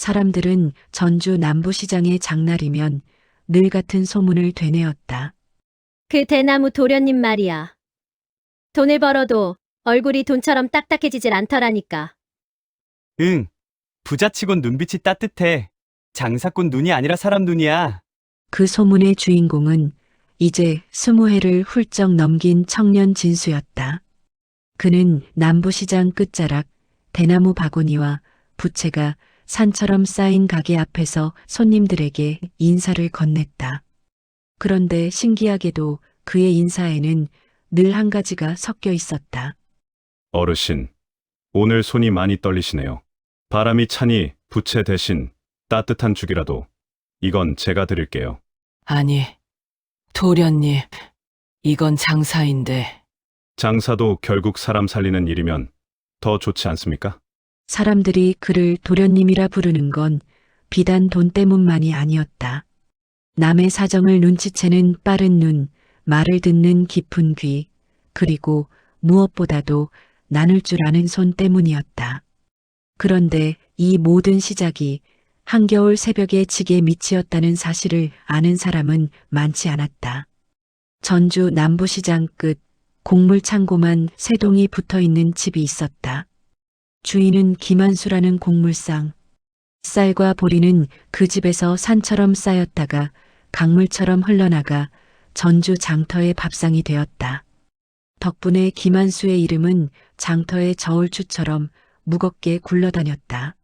사람들은 전주 남부시장의 장날이면 늘 같은 소문을 되뇌었다. 그 대나무 도련님 말이야. 돈을 벌어도 얼굴이 돈처럼 딱딱해지질 않더라니까. 응, 부자치곤 눈빛이 따뜻해. 장사꾼 눈이 아니라 사람 눈이야. 그 소문의 주인공은 이제 20회를 훌쩍 넘긴 청년 진수였다. 그는 남부시장 끝자락 대나무 바구니와 부채가 산처럼 쌓인 가게 앞에서 손님들에게 인사를 건넸다. 그런데 신기하게도 그의 인사에는 늘 한 가지가 섞여 있었다. 어르신, 오늘 손이 많이 떨리시네요. 바람이 차니 부채 대신 따뜻한 죽이라도 이건 제가 드릴게요. 아니, 도련님, 이건 장사인데. 장사도 결국 사람 살리는 일이면 더 좋지 않습니까? 사람들이 그를 도련님이라 부르는 건 비단 돈 때문만이 아니었다. 남의 사정을 눈치채는 빠른 눈, 말을 듣는 깊은 귀, 그리고 무엇보다도 나눌 줄 아는 손 때문이었다. 그런데 이 모든 시작이 한겨울 새벽의 지게 밑이었다는 사실을 아는 사람은 많지 않았다. 전주 남부시장 끝 곡물창고만 세 동이 붙어있는 집이 있었다. 주인은 김한수라는 곡물상. 쌀과 보리는 그 집에서 산처럼 쌓였다가 강물처럼 흘러나가 전주 장터의 밥상이 되었다. 덕분에 김한수의 이름은 장터의 저울추처럼 무겁게 굴러다녔다.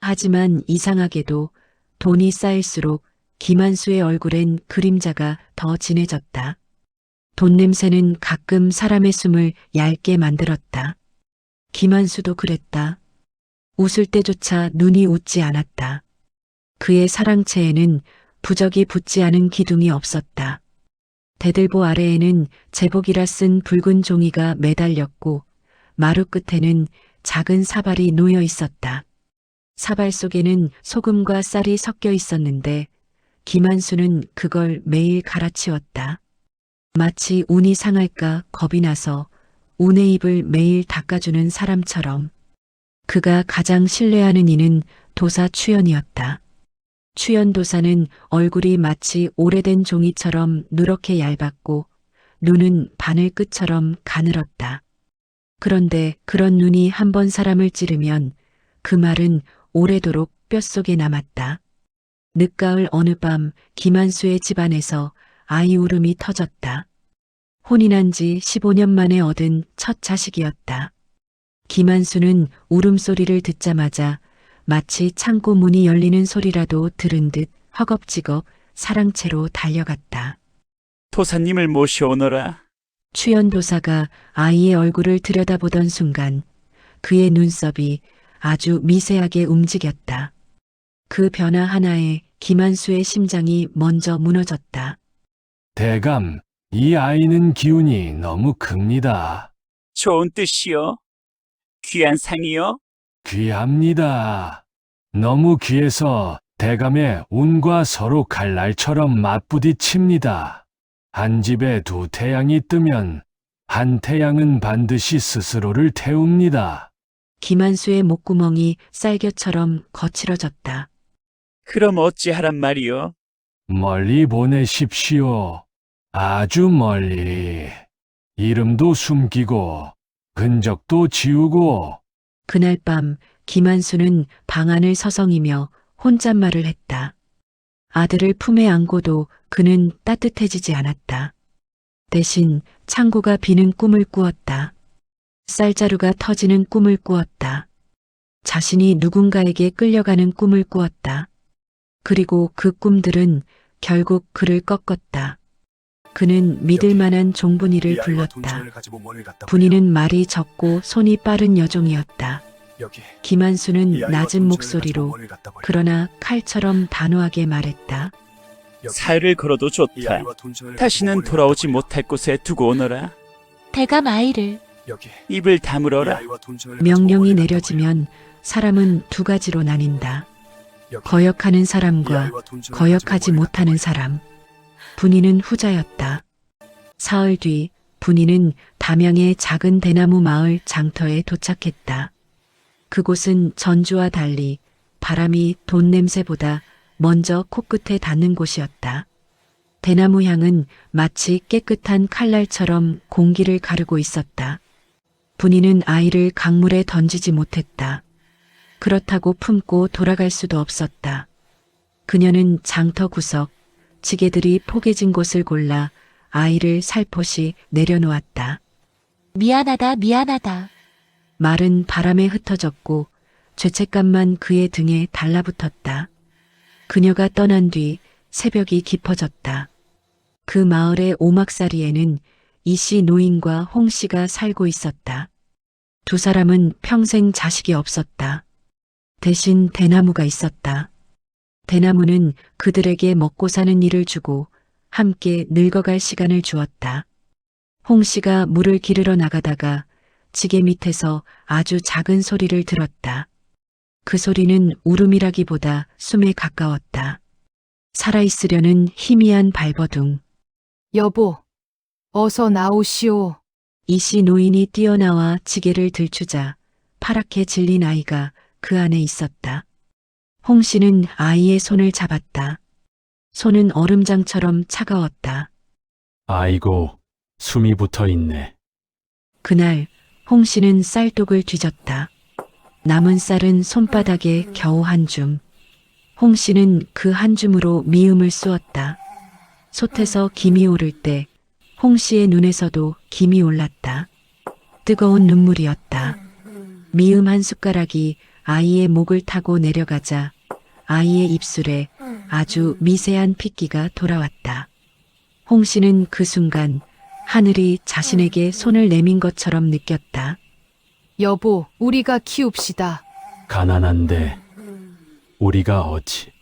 하지만 이상하게도 돈이 쌓일수록 김한수의 얼굴엔 그림자가 더 진해졌다. 돈 냄새는 가끔 사람의 숨을 얇게 만들었다. 김한수도 그랬다. 웃을 때조차 눈이 웃지 않았다. 그의 사랑채에는 부적이 붙지 않은 기둥이 없었다. 대들보 아래에는 제복이라 쓴 붉은 종이가 매달렸고 마루 끝에는 작은 사발이 놓여 있었다. 사발 속에는 소금과 쌀이 섞여 있었는데 김한수는 그걸 매일 갈아치웠다. 마치 운이 상할까 겁이 나서 운의 입을 매일 닦아주는 사람처럼. 그가 가장 신뢰하는 이는 도사 추연이었다. 추연 도사는 얼굴이 마치 오래된 종이처럼 누렇게 얇았고 눈은 바늘 끝처럼 가늘었다. 그런데 그런 눈이 한 번 사람을 찌르면 그 말은 오래도록 뼛속에 남았다. 늦가을 어느 밤 김한수의 집안에서 아이 울음이 터졌다. 혼인한 지 15년 만에 얻은 첫 자식이었다. 김한수는 울음소리를 듣자마자 마치 창고 문이 열리는 소리라도 들은 듯 허겁지겁 사랑채로 달려갔다. 도사님을 모셔오너라. 추연도사가 아이의 얼굴을 들여다보던 순간 그의 눈썹이 아주 미세하게 움직였다. 그 변화 하나에 김한수의 심장이 먼저 무너졌다. 대감, 이 아이는 기운이 너무 큽니다. 좋은 뜻이요. 귀한 상이요. 귀합니다. 너무 귀해서 대감의 운과 서로 칼날처럼 맞부딪힙니다. 한 집에 두 태양이 뜨면 한 태양은 반드시 스스로를 태웁니다. 김한수의 목구멍이 쌀겨처럼 거칠어졌다. 그럼 어찌하란 말이요. 멀리 보내십시오. 아주 멀리. 이름도 숨기고 흔적도 지우고. 그날 밤 김한수는 방 안을 서성이며 혼잣말을 했다. 아들을 품에 안고도 그는 따뜻해지지 않았다. 대신 창고가 비는 꿈을 꾸었다. 쌀자루가 터지는 꿈을 꾸었다. 자신이 누군가에게 끌려가는 꿈을 꾸었다. 그리고 그 꿈들은 결국 그를 꺾었다. 그는 믿을 만한 종분이를 불렀다. 분이는 말이 적고 손이 빠른 여종이었다. 김한수는 낮은 목소리로 그러나 칼처럼 단호하게 말했다. 살을 걸어도 좋다. 다시는 돌아오지 못할 곳에 두고 오너라. 대감 아이를 입을 다물어라. 명령이 내려지면 사람은 두 가지로 나뉜다. 거역하는 사람과 거역하지 못하는 사람. 분이는 후자였다. 사흘 뒤 분이는 담양의 작은 대나무 마을 장터에 도착했다. 그곳은 전주와 달리 바람이 돈 냄새보다 먼저 코끝에 닿는 곳이었다. 대나무 향은 마치 깨끗한 칼날처럼 공기를 가르고 있었다. 분이는 아이를 강물에 던지지 못했다. 그렇다고 품고 돌아갈 수도 없었다. 그녀는 장터 구석, 지게들이 포개진 곳을 골라 아이를 살포시 내려놓았다. 미안하다, 미안하다. 말은 바람에 흩어졌고 죄책감만 그의 등에 달라붙었다. 그녀가 떠난 뒤 새벽이 깊어졌다. 그 마을의 오막살이에는 이씨 노인과 홍씨가 살고 있었다. 두 사람은 평생 자식이 없었다. 대신 대나무가 있었다. 대나무는 그들에게 먹고 사는 일을 주고 함께 늙어갈 시간을 주었다. 홍씨가 물을 기르러 나가다가 지게 밑에서 아주 작은 소리를 들었다. 그 소리는 울음이라기보다 숨에 가까웠다. 살아있으려는 희미한 발버둥. 여보, 어서 나오시오. 이씨 노인이 뛰어나와 지게를 들추자 파랗게 질린 아이가 그 안에 있었다. 홍 씨는 아이의 손을 잡았다. 손은 얼음장처럼 차가웠다. 아이고, 숨이 붙어 있네. 그날 홍 씨는 쌀독을 뒤졌다. 남은 쌀은 손바닥에 겨우 한 줌. 홍 씨는 그 한 줌으로 미음을 쑤었다. 솥에서 김이 오를 때 홍 씨의 눈에서도 김이 올랐다. 뜨거운 눈물이었다. 미음 한 숟가락이 아이의 목을 타고 내려가자 아이의 입술에 아주 미세한 핏기가 돌아왔다. 홍 씨는 그 순간 하늘이 자신에게 손을 내민 것처럼 느꼈다. 여보, 우리가 키웁시다. 가난한데 우리가 어찌.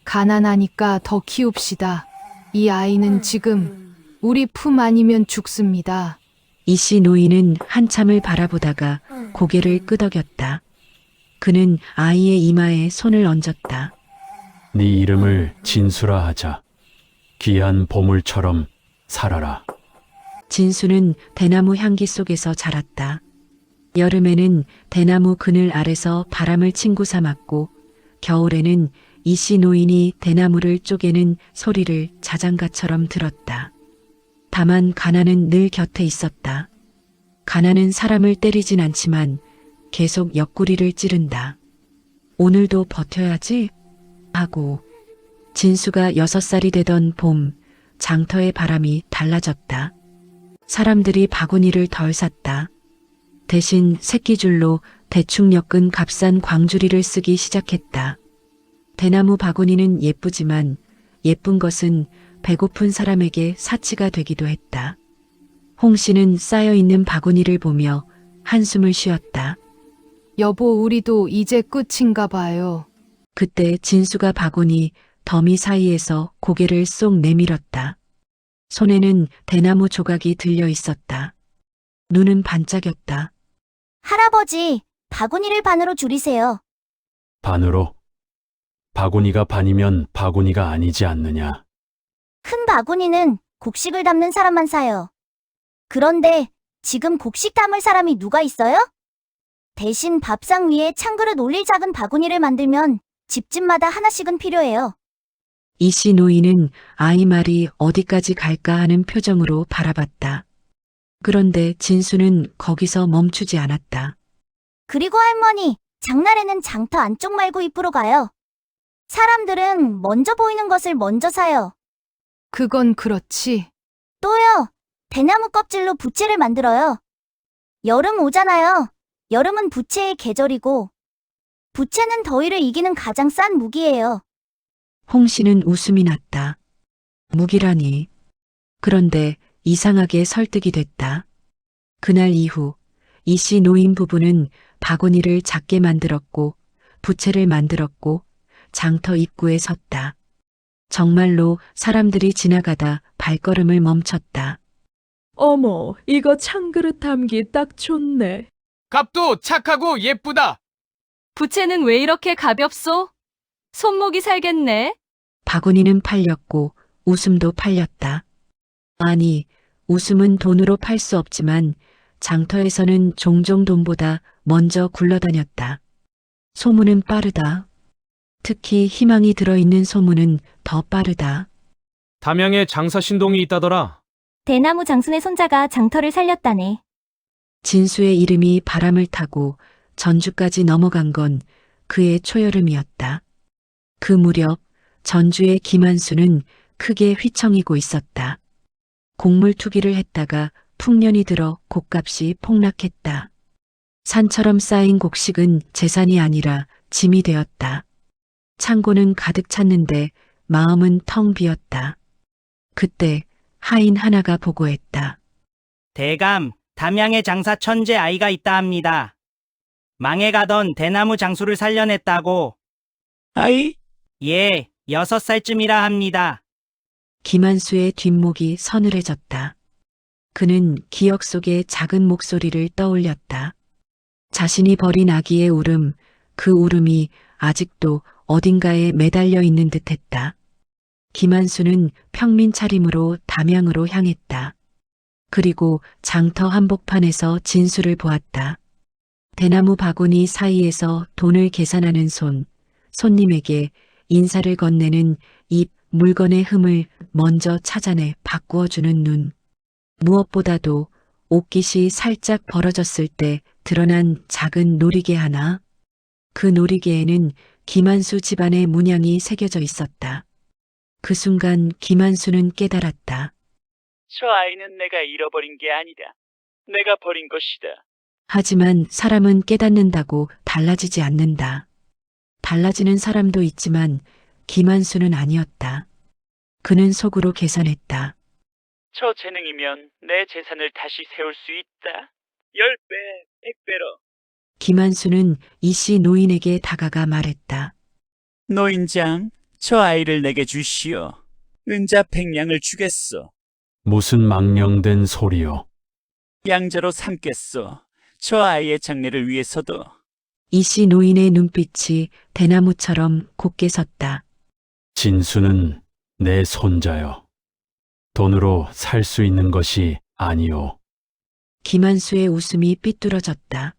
가난하니까 더 키웁시다. 이 아이는 지금 우리 품 아니면 죽습니다. 이씨 노인은 한참을 바라보다가 고개를 끄덕였다. 그는 아이의 이마에 손을 얹었다. 네 이름을 진수라 하자. 귀한 보물처럼 살아라. 진수는 대나무 향기 속에서 자랐다. 여름에는 대나무 그늘 아래서 바람을 친구 삼았고 겨울에는 이씨 노인이 대나무를 쪼개는 소리를 자장가처럼 들었다. 다만 가난은 늘 곁에 있었다. 가난은 사람을 때리진 않지만 계속 옆구리를 찌른다. 오늘도 버텨야지 하고 진수가 6살이 되던 봄 장터의 바람이 달라졌다. 사람들이 바구니를 덜 샀다. 대신 새끼줄로 대충 엮은 값싼 광주리를 쓰기 시작했다. 대나무 바구니는 예쁘지만 예쁜 것은 배고픈 사람에게 사치가 되기도 했다. 홍 씨는 쌓여있는 바구니를 보며 한숨을 쉬었다. 여보, 우리도 이제 끝인가 봐요. 그때 진수가 바구니 더미 사이에서 고개를 쏙 내밀었다. 손에는 대나무 조각이 들려 있었다. 눈은 반짝였다. 할아버지, 바구니를 반으로 줄이세요. 반으로? 바구니가 반이면 바구니가 아니지 않느냐. 큰 바구니는 곡식을 담는 사람만 사요. 그런데 지금 곡식 담을 사람이 누가 있어요? 대신 밥상 위에 찬그릇 올릴 작은 바구니를 만들면 집집마다 하나씩은 필요해요. 이씨 노인은 아이 말이 어디까지 갈까 하는 표정으로 바라봤다. 그런데 진수는 거기서 멈추지 않았다. 그리고 할머니, 장날에는 장터 안쪽 말고 입으로 가요. 사람들은 먼저 보이는 것을 먼저 사요. 그건 그렇지. 또요, 대나무 껍질로 부채를 만들어요. 여름 오잖아요. 여름은 부채의 계절이고, 부채는 더위를 이기는 가장 싼 무기예요. 홍 씨는 웃음이 났다. 무기라니. 그런데 이상하게 설득이 됐다. 그날 이후 이씨 노인 부부는 바구니를 작게 만들었고 부채를 만들었고 장터 입구에 섰다. 정말로 사람들이 지나가다 발걸음을 멈췄다. 어머, 이거 찬그릇 담기 딱 좋네. 값도 착하고 예쁘다. 부채는 왜 이렇게 가볍소? 손목이 살겠네. 바구니는 팔렸고 웃음도 팔렸다. 아니, 웃음은 돈으로 팔 수 없지만 장터에서는 종종 돈보다 먼저 굴러다녔다. 소문은 빠르다. 특히 희망이 들어있는 소문은 더 빠르다. 담양에 장사 신동이 있다더라. 대나무 장순의 손자가 장터를 살렸다네. 진수의 이름이 바람을 타고 전주까지 넘어간 건 그의 초여름이었다. 그 무렵 전주의 김한수는 크게 휘청이고 있었다. 곡물 투기를 했다가 풍년이 들어 곡값이 폭락했다. 산처럼 쌓인 곡식은 재산이 아니라 짐이 되었다. 창고는 가득 찼는데 마음은 텅 비었다. 그때 하인 하나가 보고했다. 대감, 담양에 장사 천재 아이가 있다 합니다. 망해가던 대나무 장수를 살려냈다고. 아이? 예, 6살쯤이라 합니다. 김한수의 뒷목이 서늘해졌다. 그는 기억 속의 작은 목소리를 떠올렸다. 자신이 버린 아기의 울음, 그 울음이 아직도 어딘가에 매달려 있는 듯했다. 김한수는 평민 차림으로 담양으로 향했다. 그리고 장터 한복판에서 진수를 보았다. 대나무 바구니 사이에서 돈을 계산하는 손님에게 인사를 건네는 입, 물건의 흠을 먼저 찾아내 바꾸어주는 눈. 무엇보다도 옷깃이 살짝 벌어졌을 때 드러난 작은 놀이개 하나. 그 놀이개에는 김한수 집안의 문양이 새겨져 있었다. 그 순간 김한수는 깨달았다. 저 아이는 내가 잃어버린 게 아니다. 내가 버린 것이다. 하지만 사람은 깨닫는다고 달라지지 않는다. 달라지는 사람도 있지만 김한수는 아니었다. 그는 속으로 계산했다. 저 재능이면 내 재산을 다시 세울 수 있다. 10배, 100배로. 김한수는 이씨 노인에게 다가가 말했다. 노인장, 저 아이를 내게 주시오. 은자 100냥을 주겠소. 무슨 망령된 소리요. 양자로 삼겠소. 저 아이의 장래를 위해서도. 이씨 노인의 눈빛이 대나무처럼 곱게 섰다. 진수는 내 손자요. 돈으로 살 수 있는 것이 아니오. 김한수의 웃음이 삐뚤어졌다.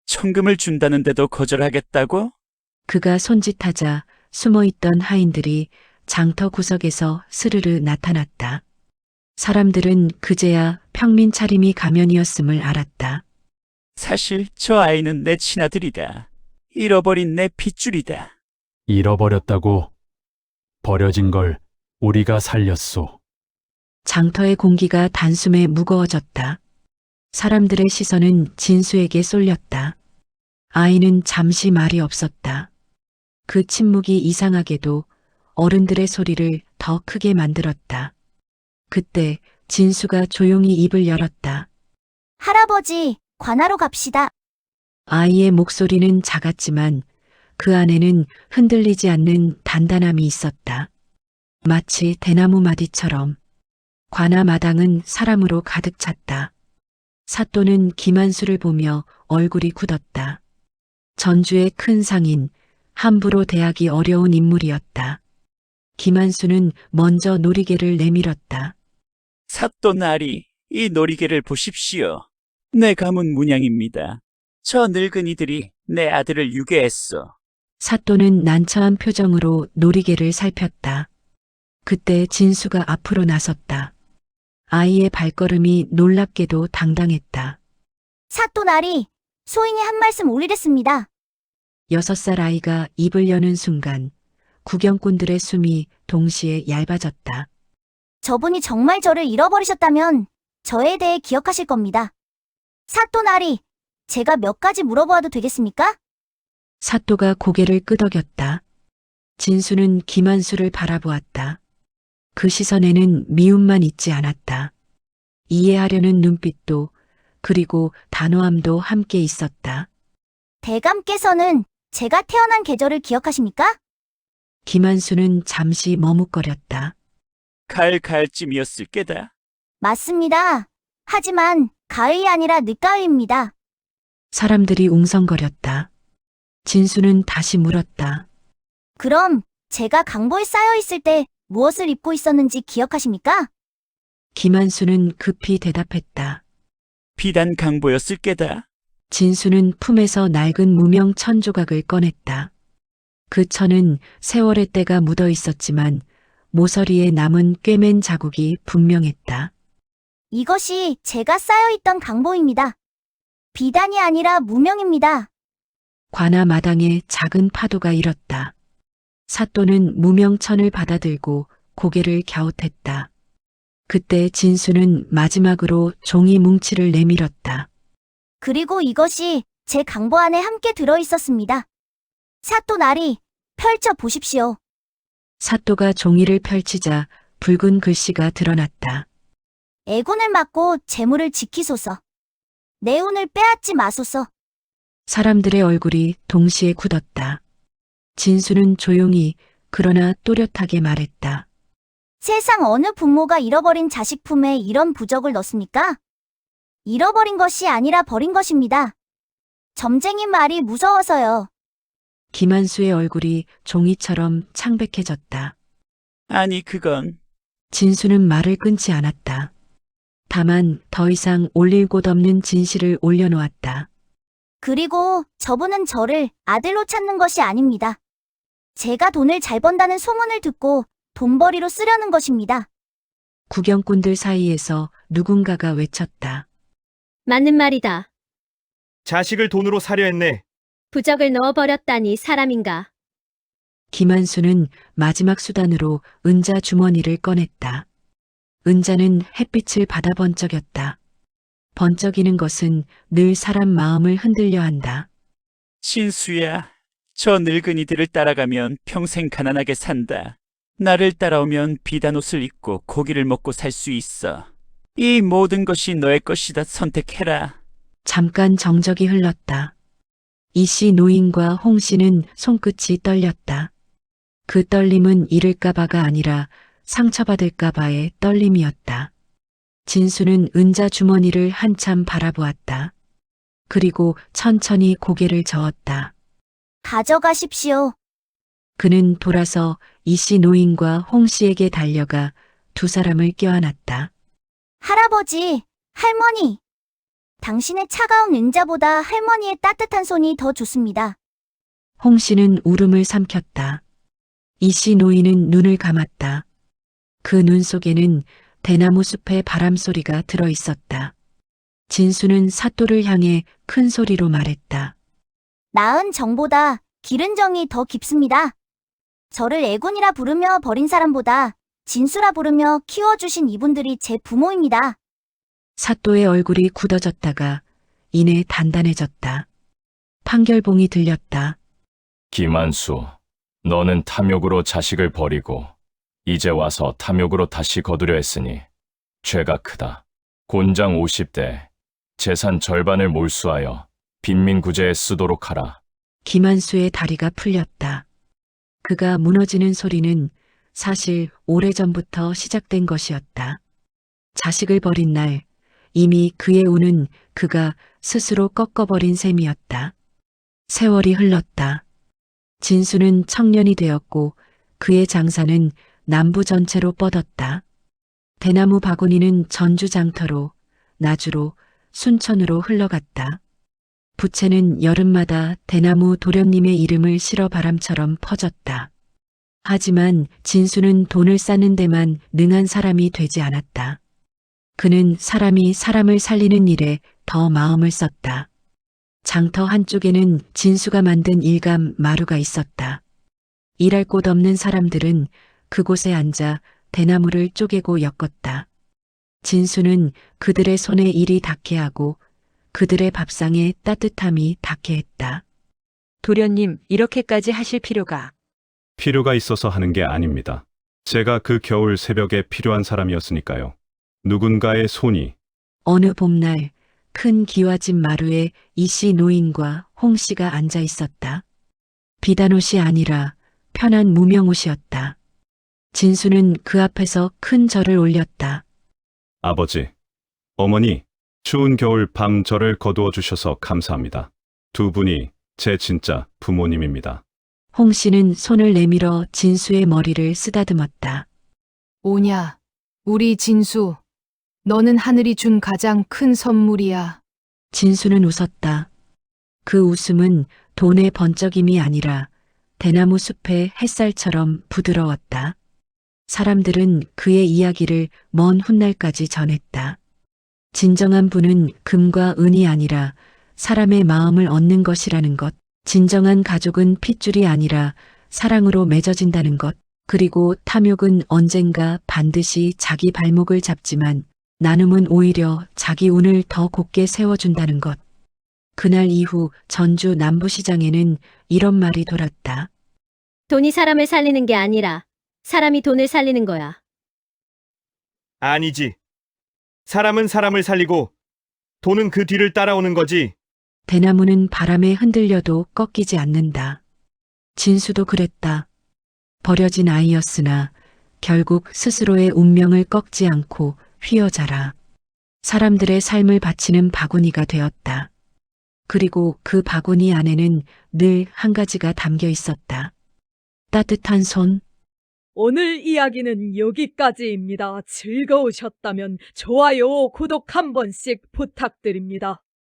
천금을 준다는데도 거절하겠다고? 그가 손짓하자 숨어있던 하인들이 장터 구석에서 스르르 나타났다. 사람들은 그제야 평민 차림이 가면이었음을 알았다. 사실 저 아이는 내 친아들이다. 잃어버린 내 핏줄이다. 잃어버렸다고? 버려진 걸 우리가 살렸소. 장터의 공기가 단숨에 무거워졌다. 사람들의 시선은 진수에게 쏠렸다. 아이는 잠시 말이 없었다. 그 침묵이 이상하게도 어른들의 소리를 더 크게 만들었다. 그때 진수가 조용히 입을 열었다. 할아버지, 관하로 갑시다. 아이의 목소리는 작았지만 그 안에는 흔들리지 않는 단단함이 있었다. 마치 대나무 마디처럼. 관아 마당은 사람으로 가득 찼다. 사또는 김한수를 보며 얼굴이 굳었다. 전주의 큰 상인, 함부로 대하기 어려운 인물이었다. 김한수는 먼저 놀이개를 내밀었다. 사또 나리, 이 놀이개를 보십시오. 내 가문 문양입니다. 저 늙은이들이 내 아들을 유괴했어. 사또는 난처한 표정으로 놀이개를 살폈다. 그때 진수가 앞으로 나섰다. 아이의 발걸음이 놀랍게도 당당했다. 사또 나리, 소인이 한 말씀 올리랬습니다. 6살 아이가 입을 여는 순간 구경꾼들의 숨이 동시에 얇아졌다. 저분이 정말 저를 잃어버리셨다면 저에 대해 기억하실 겁니다. 사또 나리, 제가 몇 가지 물어보아도 되겠습니까? 사또가 고개를 끄덕였다. 진수는 김한수를 바라보았다. 그 시선에는 미움만 있지 않았다. 이해하려는 눈빛도 그리고 단호함도 함께 있었다. 대감께서는 제가 태어난 계절을 기억하십니까? 김한수는 잠시 머뭇거렸다. 가을쯤이었을 게다. 맞습니다. 하지만 가을이 아니라 늦가을입니다. 사람들이 웅성거렸다. 진수는 다시 물었다. 그럼 제가 강보에 쌓여 있을 때 무엇을 입고 있었는지 기억하십니까? 김한수는 급히 대답했다. 비단 강보였을 게다. 진수는 품에서 낡은 무명 천조각을 꺼냈다. 그 천은 세월의 때가 묻어 있었지만 모서리에 남은 꿰맨 자국이 분명했다. 이것이 제가 쌓여있던 강보입니다. 비단이 아니라 무명입니다. 관아 마당에 작은 파도가 일었다. 사또는 무명천을 받아들고 고개를 갸웃했다. 그때 진수는 마지막으로 종이 뭉치를 내밀었다. 그리고 이것이 제 강보 안에 함께 들어있었습니다. 사또 나리, 펼쳐 보십시오. 사또가 종이를 펼치자 붉은 글씨가 드러났다. 애군을 막고 재물을 지키소서. 내 운을 빼앗지 마소서. 사람들의 얼굴이 동시에 굳었다. 진수는 조용히 그러나 또렷하게 말했다. 세상 어느 부모가 잃어버린 자식 품에 이런 부적을 넣습니까? 잃어버린 것이 아니라 버린 것입니다. 점쟁이 말이 무서워서요. 김한수의 얼굴이 종이처럼 창백해졌다. 아니, 그건 진수는 말을 끊지 않았다. 다만 더 이상 올릴 곳 없는 진실을 올려놓았다. 그리고 저분은 저를 아들로 찾는 것이 아닙니다. 제가 돈을 잘 번다는 소문을 듣고 돈벌이로 쓰려는 것입니다. 구경꾼들 사이에서 누군가가 외쳤다. 맞는 말이다. 자식을 돈으로 사려 했네. 부적을 넣어버렸다니 사람인가. 김한수는 마지막 수단으로 은자 주머니를 꺼냈다. 은자는 햇빛을 받아 번쩍였다. 번쩍이는 것은 늘 사람 마음을 흔들려 한다. 진수야, 저 늙은이들을 따라가면 평생 가난하게 산다. 나를 따라오면 비단 옷을 입고 고기를 먹고 살 수 있어. 이 모든 것이 너의 것이다. 선택해라. 잠깐 정적이 흘렀다. 이씨 노인과 홍씨는 손끝이 떨렸다. 그 떨림은 잃을까봐가 아니라 상처받을까봐의 떨림이었다. 진수는 은자 주머니를 한참 바라보았다. 그리고 천천히 고개를 저었다. 가져가십시오. 그는 돌아서 이씨 노인과 홍씨에게 달려가 두 사람을 껴안았다. 할아버지, 할머니. 당신의 차가운 은자보다 할머니의 따뜻한 손이 더 좋습니다. 홍씨는 울음을 삼켰다. 이씨 노인은 눈을 감았다. 그 눈 속에는 대나무 숲의 바람소리가 들어 있었다. 진수는 사또를 향해 큰 소리로 말했다. 나은 정보다 기른 정이 더 깊습니다. 저를 애군이라 부르며 버린 사람보다 진수라 부르며 키워주신 이분들이 제 부모입니다. 사또의 얼굴이 굳어졌다가 이내 단단해졌다. 판결봉이 들렸다. 김한수, 너는 탐욕으로 자식을 버리고 이제 와서 탐욕으로 다시 거두려 했으니 죄가 크다. 곤장 50대, 재산 절반을 몰수하여 빈민구제에 쓰도록 하라. 김한수의 다리가 풀렸다. 그가 무너지는 소리는 사실 오래전부터 시작된 것이었다. 자식을 버린 날 이미 그의 운은 그가 스스로 꺾어버린 셈이었다. 세월이 흘렀다. 진수는 청년이 되었고 그의 장사는 남부 전체로 뻗었다. 대나무 바구니는 전주 장터로, 나주로, 순천으로 흘러갔다. 부채는 여름마다 대나무 도련님의 이름을 실어 바람처럼 퍼졌다. 하지만 진수는 돈을 쌓는 데만 능한 사람이 되지 않았다. 그는 사람이 사람을 살리는 일에 더 마음을 썼다. 장터 한쪽에는 진수가 만든 일감 마루가 있었다. 일할 곳 없는 사람들은 그곳에 앉아 대나무를 쪼개고 엮었다. 진수는 그들의 손에 일이 닿게 하고 그들의 밥상에 따뜻함이 닿게 했다. 도련님, 이렇게까지 하실 필요가 있어서 하는 게 아닙니다. 제가 그 겨울 새벽에 필요한 사람이었으니까요. 누군가의 손이 어느 봄날 큰 기와집 마루에 이씨 노인과 홍씨가 앉아 있었다. 비단옷이 아니라 편한 무명옷이었다. 진수는 그 앞에서 큰 절을 올렸다. 아버지, 어머니, 추운 겨울 밤 저를 거두어 주셔서 감사합니다. 두 분이 제 진짜 부모님입니다. 홍씨는 손을 내밀어 진수의 머리를 쓰다듬었다. 오냐, 우리 진수. 너는 하늘이 준 가장 큰 선물이야. 진수는 웃었다. 그 웃음은 돈의 번쩍임이 아니라 대나무 숲의 햇살처럼 부드러웠다. 사람들은 그의 이야기를 먼 훗날까지 전했다. 진정한 부는 금과 은이 아니라 사람의 마음을 얻는 것이라는 것, 진정한 가족은 핏줄이 아니라 사랑으로 맺어진다는 것, 그리고 탐욕은 언젠가 반드시 자기 발목을 잡지만 나눔은 오히려 자기 운을 더 곧게 세워준다는 것. 그날 이후 전주 남부시장에는 이런 말이 돌았다. 돈이 사람을 살리는 게 아니라 사람이 돈을 살리는 거야. 아니지. 사람은 사람을 살리고 돈은 그 뒤를 따라오는 거지. 대나무는 바람에 흔들려도 꺾이지 않는다. 진수도 그랬다. 버려진 아이였으나 결국 스스로의 운명을 꺾지 않고 휘어자라 사람들의 삶을 바치는 바구니가 되었다. 그리고 그 바구니 안에는 늘 한 가지가 담겨 있었다. 따뜻한 손. 오늘 이야기는 여기까지입니다. 즐거우셨다면 좋아요, 구독 한 번씩 부탁드립니다.